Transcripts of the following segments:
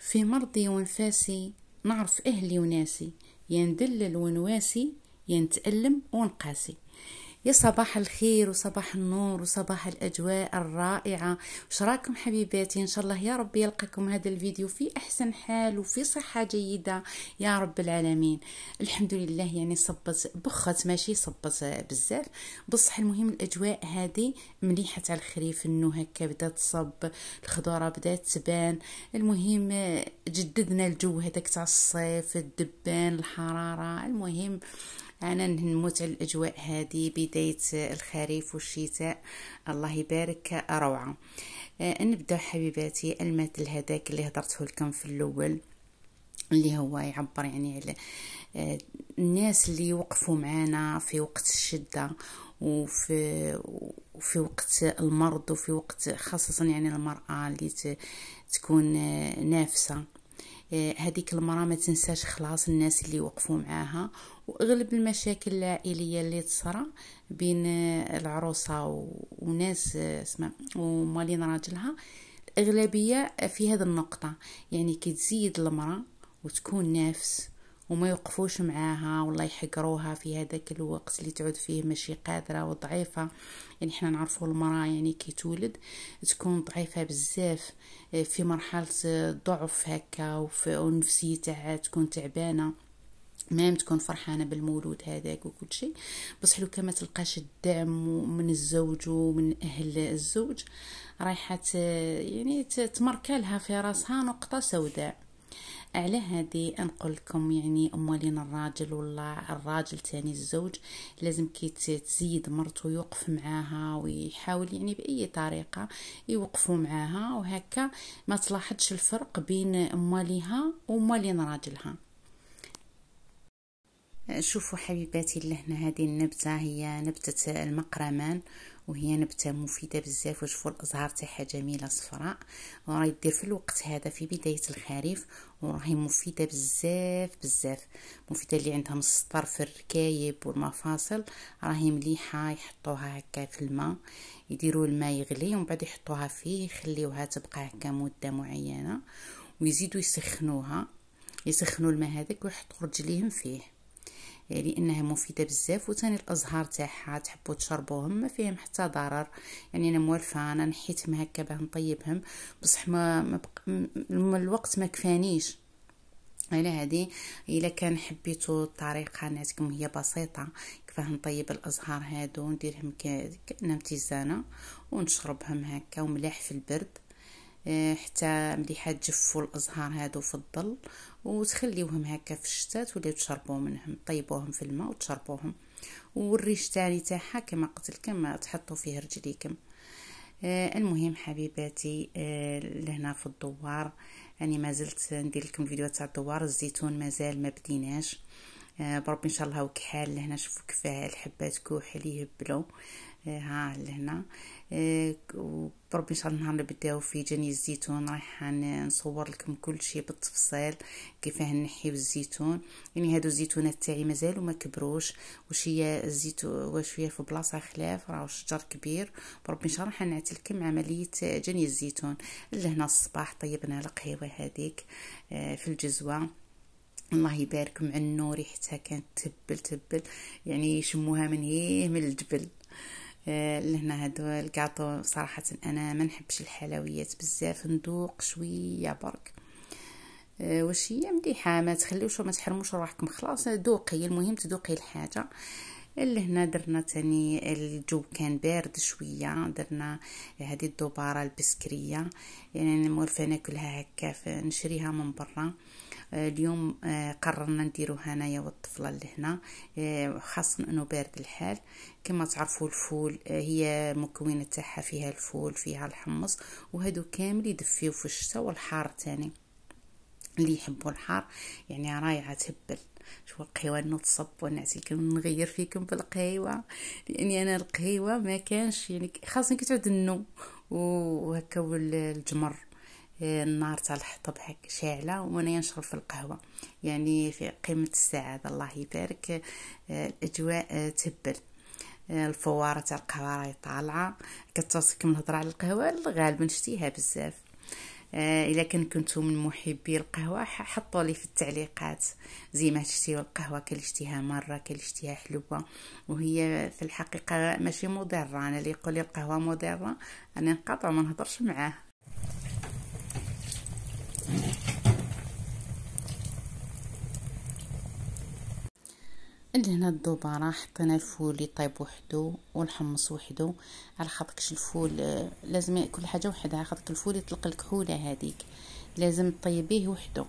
في مرضي ونفاسي نعرف أهلي وناسي، يندلل ونواسي ينتألم ونقاسي. يا صباح الخير وصباح النور وصباح الأجواء الرائعة. وش راكم حبيباتي؟ إن شاء الله يا رب يلقاكم هذا الفيديو في أحسن حال وفي صحة جيدة يا رب العالمين. الحمد لله، يعني صبت بخت ماشي صبت بزاف، بصح المهم الأجواء هذه مليحة على الخريف، إنه هكا بدات تصب، الخضرة بدات تبان. المهم جددنا الجو هذاك تاع الصيف، الدبان، الحرارة. المهم أنا نموت على الأجواء هذه، بداية الخريف والشتاء الله يبارك روعة. نبدأ حبيباتي المثل هذاك اللي هضرته لكم في الأول، اللي هو يعبر يعني على الناس اللي يوقفوا معنا في وقت الشدة وفي وقت المرض، وفي وقت خاصة يعني المرأة اللي تكون نافسة. هذيك المرأة ما تنساش خلاص الناس اللي وقفوا معاها. واغلب المشاكل العائليه اللي تصرى بين العروسه وناس اسمها ومالين راجلها، الاغلبيه في هذه النقطه، يعني كي تزيد المراه وتكون نافس وما يوقفوش معاها ولا يحقروها في هذاك الوقت اللي تعود فيه ماشي قادره وضعيفه. يعني احنا نعرفوا المراه يعني كي تولد تكون ضعيفه بزاف، في مرحله ضعف هكا، ونفسيتها تكون تعبانه، ما تكون فرحانه بالمولود هذاك وكل شيء. بصح لو كما تلقاش الدعم من الزوج ومن اهل الزوج، رايحه يعني تمركلها في راسها نقطه سوداء. على هذه نقول لكم يعني امالين الراجل ولا الراجل تاني الزوج لازم كي تزيد مرته يوقف معاها ويحاول يعني باي طريقه يوقفوا معاها، وهكا ما تلاحظش الفرق بين اماليها وامالين راجلها. شوفوا حبيباتي، لهنا هذه النبتة هي نبتة المقرمان، وهي نبتة مفيدة بزاف. وشوفوا الازهار تاعها جميلة صفراء، وراهي دير في الوقت هذا في بداية الخريف، وراهي مفيدة بزاف بزاف. مفيدة اللي عندها مسطر في الركايب والمفاصل، راهي مليحة. يحطوها هكا في الماء، يديروا الماء يغلي ومن بعد يحطوها فيه، يخليوها تبقى هكا مدة معينة، ويزيدوا يسخنوا الماء هذاك ويحطوا رجليهم فيه، لانها مفيده بزاف. وثاني الازهار تاعها تحبوا تشربوهم ما فيهم حتى ضرر. يعني انا موالفه، انا نحيتهم هكا باه نطيبهم، بصح الوقت ما كفانيش. على هذه الا كان حبيتوا الطريقه نعطيكم، هي بسيطه، كيفاه نطيب الازهار هادو ونديرهم كانهم تيزانه ونشربهم هكا وملاح في البرد، حتى مليحه تجفوا الازهار هادو في الظل وتخليوهم هكا في الشتاء توليو تشربوا منهم، طيبوهم في الماء وتشربوهم. والريش تاعي تاعها كما قلت لكم تحطوا فيه رجليكم. المهم حبيباتي، لهنا في الدوار يعني ما زلت ندير لكم الفيديو تاع الدوار. الزيتون مازال ما بديناش، بربي ان شاء الله وكحال. لهنا شوفوا كيفاه الحبات كوح اللي يهبلوا، ها لهنا. بربي ان شاء الله نهار نبداو في جني الزيتون رايحه نصور لكم كل شيء بالتفصيل، كيفاه نحيو الزيتون. يعني هادو الزيتونات تاعي مازالوا ما كبروش، وشيه الزيتون وشويه في بلاصه خلاف، راهو شجر كبير. بربي ان شاء الله راح نعطي لكم عمليه جني الزيتون. لهنا الصباح طيبنا القهوه هذيك في الجزوه، الله يبارك مع النور، ريحتها كانت تبل يعني يشموها من الجبل. لهنا هادو الكاطو صراحه انا ما نحبش الحلويات بزاف، ندوق شويه برك. واش هي مليحه، ما تخليوش وما تحرموش روحكم، خلاص دوقي، المهم تذوقي الحاجه. هنا درنا تاني الجو كان بارد شويه، درنا هذه الدباره البسكريه، يعني مولفه ناكلها هكا نشريها من برا. اليوم قررنا نديروها انايا والطفله لهنا، خاصه انه بارد الحال. كما تعرفوا الفول هي المكونات تاعها فيها الفول فيها الحمص، وهادو كامل يدفيو في الشتاء والحار تاني. اللي يحبوا الحار يعني رايعه تهبل. شو القهوه نتصب ونعطيكم نغير فيكم بالقهوه، لاني انا القهوه ما كانش يعني خاصه كي تعود النوم وهكا الجمر، النار تاع الحطب هكا شاعله وانا نشرب في القهوه، يعني في قمه السعاده الله يبارك. الاجواء تهبل. الفواره تاع القهوه راهي طالعه، كتصلكم الهضره على القهوه غالبا نشتيها بزاف. اذا كنتم من محبي القهوه حطوا لي في التعليقات زي ما شتيو القهوه كلشتيها مره كلشتيها حلوه. وهي في الحقيقه ماشي مضره، انا اللي يقول لي القهوه مضره انا نقاطع ما نهضرش معاه. لهنا الدبارة حطينا الفول يطيب وحده والحمص وحده، على خاطرش الفول لازم كل حاجه وحدها، على خاطر الفول يطلق الكحوله هذيك لازم طيبيه وحده.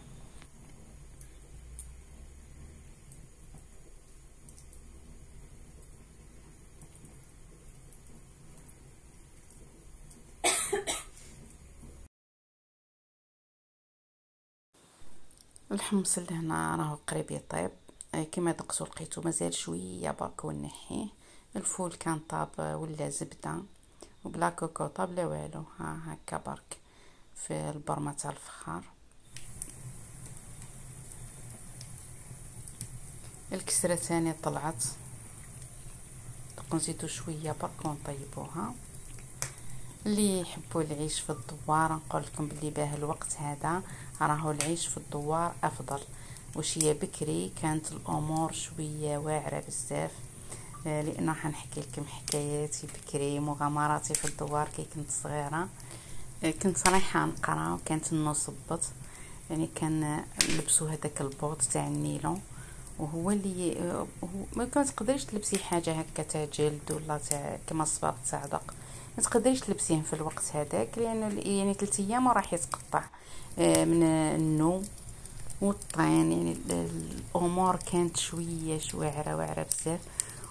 الحمص اللي هنا راهو قريب يطيب، كما دقتو لقيتو مازال شويه برك ونحيه. الفول كان طاب ولا زبده وبلا كوكوطه بلا والو، ها هكا برك في البرمه تاع الفخار. الكسره ثاني طلعت، نزيدو شويه برك ونطيبوها. اللي يحبوا العيش في الدوار نقول لكم بلي باه الوقت هذا راهو العيش في الدوار افضل. واش هي بكري كانت الامور شويه واعره بزاف، لانه حنحكي لكم حكاياتي بكري مغامراتي في الدوار كي كنت صغيره. كنت رايحه نقرا وكانت النصبط، يعني كان لبسوا هذاك البوط تاع النيلون، وهو اللي ما تقدريش تلبسي حاجه هكا تاع جلد ولا تاع كما الصباغ تاع دق، ما تقدريش تلبسيه في الوقت هذاك، لانه يعني 3 ايام وراح يتقطع من النوم والطين. يعني الامور كانت شويه واعره بزاف،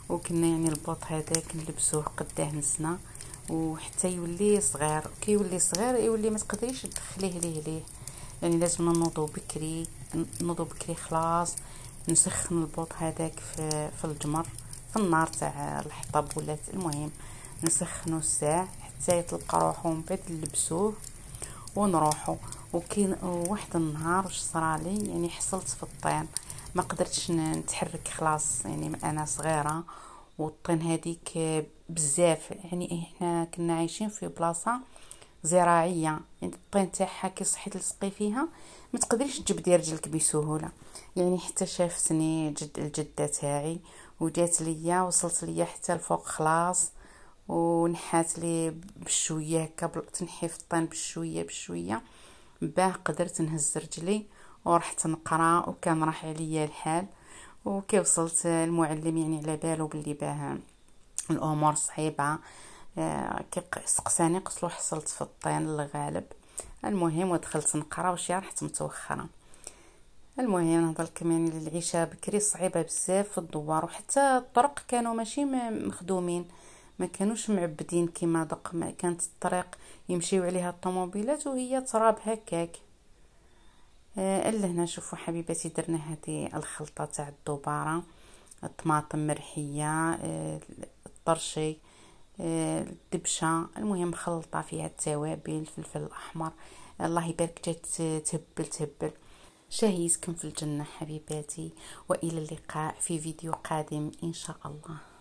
وكنا يعني البوط هذاك نلبسوه قداه نسنا وحتى يولي صغير. كي يولي صغير يولي ما تقدريش تدخليه ليه، يعني لازم نوضو بكري خلاص نسخن البوط هذاك في الجمر في النار تاع الحطب ولا المهم نسخنو ساعه حتى يطلق روحو، من بعد نلبسوه ونروحو. وكاين واحد النهار واش صرالي، يعني حصلت في الطين ما قدرتش نتحرك خلاص، يعني انا صغيره والطين هذيك بزاف. يعني احنا كنا عايشين في بلاصه زراعيه، يعني الطين تاعها كي صحيت تلصقي فيها ما تقدريش تجبدي رجلك بسهوله. يعني حتى شافتني الجده تاعي وجات ليا وصلت ليا حتى الفوق خلاص، ونحات لي بشويه هكا تنحي في الطين بشويه باه قدرت نهز رجلي ورحت نقرا، وكان راح عليا الحال. وكي وصلت المعلم يعني على بالو بلي باه الامور صعيبه، كي سقساني قلت له حصلت في الطين الغالب. المهم ودخلت نقرا واش رحت متوخره. المهم نهضر لكم يعني العيشه بكري صعيبه بزاف في الدوار، وحتى الطرق كانوا ماشي مخدومين، ما كانوش معبدين كيما دق، ما كانت الطريق يمشيو عليها الطوموبيلات وهي تراب هكاك. الا هنا شوفوا حبيباتي درنا هذه الخلطه تاع الدباره، الطماطم مرحيه، الطرشي، الدبشه، المهم خلطه فيها التوابل الفلفل الاحمر. الله يبارك جات تهبل. شهيتكم في الجنه حبيباتي، والى اللقاء في فيديو قادم ان شاء الله.